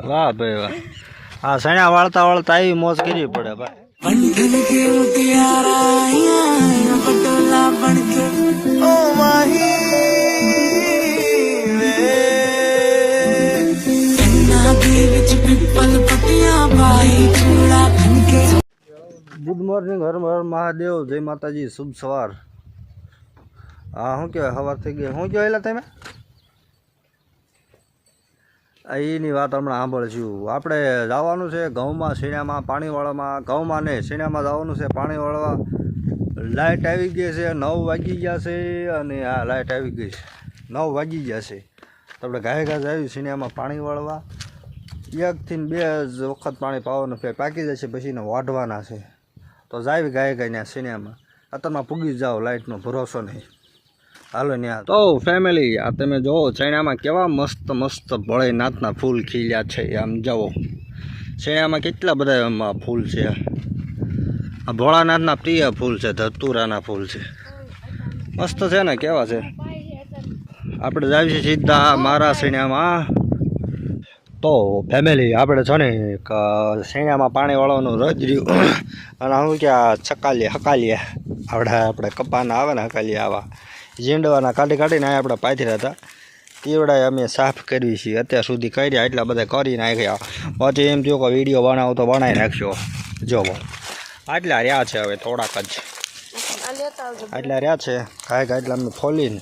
વાહ ભાઈ વાહ, આ સણ્યા વાળતા વાળતા આવી મોજ કરવી પડે ભાઈ। ગુડ મોર્નિંગ, હર હર મહાદેવ, જય માતાજી, શુભ સવાર। હા શું કહેવાય, સવાર થઈ ગઈ, શું કહેવાય તમે? એની વાત હમણાં સાંભળશું। આપણે જવાનું છે ઘઉંમાં, શીણામાં, પાણીવાળામાં, ઘઉંમાં નહીં શીણામાં જવાનું છે પાણી વાળવા। લાઇટ આવી ગઈ છે, 9 વાગી ગયા છે, અને હા લાઇટ આવી ગઈ છે, 9 વાગી ગયા છે। તો આપણે ગાય આવી શીણામાં પાણી વાળવા, 1 થી 2 વખત પાણી પાવાનું છે, પાકી જશે પછી એને વાઢવાના છે। તો જાવી ગાય ત્યાં શીણામાં, અત્યારમાં પૂગી જાઓ, લાઇટનો ભરોસો નહીં, હાલો ત્યાં। તો ફેમિલી, આ તમે જોવો શેણામાં કેવા મસ્ત મસ્ત ભોળેનાથના ફૂલ ખીલ્યા છે। આમ જાઓ શેણામાં કેટલા બધા એમાં ફૂલ છે। આ ભોળાનાથના પ્રિય ફૂલ છે, ધતુરાના ફૂલ છે, મસ્ત છે ને, કેવા છે। આપણે જાવી છે સીધા મારા શેણામાં। તો ફેમિલી આપણે છે ને એક શેણામાં પાણી વાળવાનું રજ રહ્યું, અને હું કે હકાલીએ આપણે કપાના આવે ને હકાલીએ આવા ઝીંડવાના કાઢીને આપણે પાથર્યા હતા, તેવડા અમે સાફ કરવી છીએ અત્યાર સુધી કર્યા, એટલા બધા કરી નાખ્યા। પછી એમ થયું કે વિડીયો બનાવો તો બનાવી નાખશો, જોવો આટલા રહ્યા છે, હવે થોડાક જ આટલા રહ્યા છે, કાંઈક એટલા અમે ખોલીને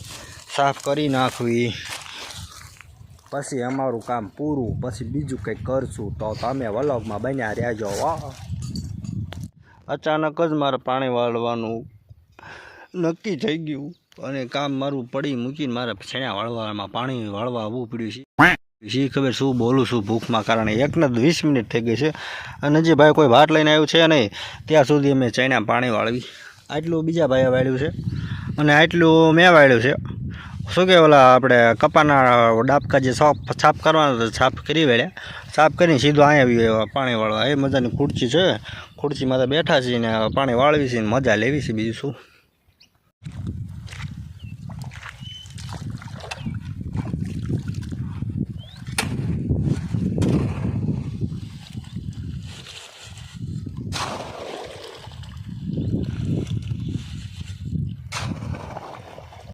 સાફ કરી નાખવી, પછી અમારું કામ પૂરું, પછી બીજું કંઈક કરશું। તો તમે વ્લોગમાં બન્યા રહેજો। વાહ, અચાનક જ મારે પાણી વાળવાનું નક્કી થઈ ગયું, અને કામ મારું પડી મૂકીને મારે છેણા વાળવામાં પાણી વાળવા આવવું પડ્યું છે। શી ખબર શું બોલું છું ભૂખમાં કારણે, 1 ને 20 મિનિટ થઈ ગઈ છે, અને હજી ભાઈ કોઈ ભાત લઈને આવ્યું છે નહીં, ત્યાં સુધી અમે ચણા પાણી વાળવી। આટલું બીજા ભાઈએ વાળ્યું છે, અને આટલું મેં વાળ્યું છે। શું કે ઓલા આપણે કપાના ડાબકા જે સાફ કરવાના સાફ કરી વેળ્યા, સાફ કરીને સીધું અહીંયા પાણી વાળવા। એ મજાની ખુરચી છે, ખુરચીમાં તો બેઠા છીએ ને પાણી વાળવી છે ને મજા લેવી છે, બીજું શું।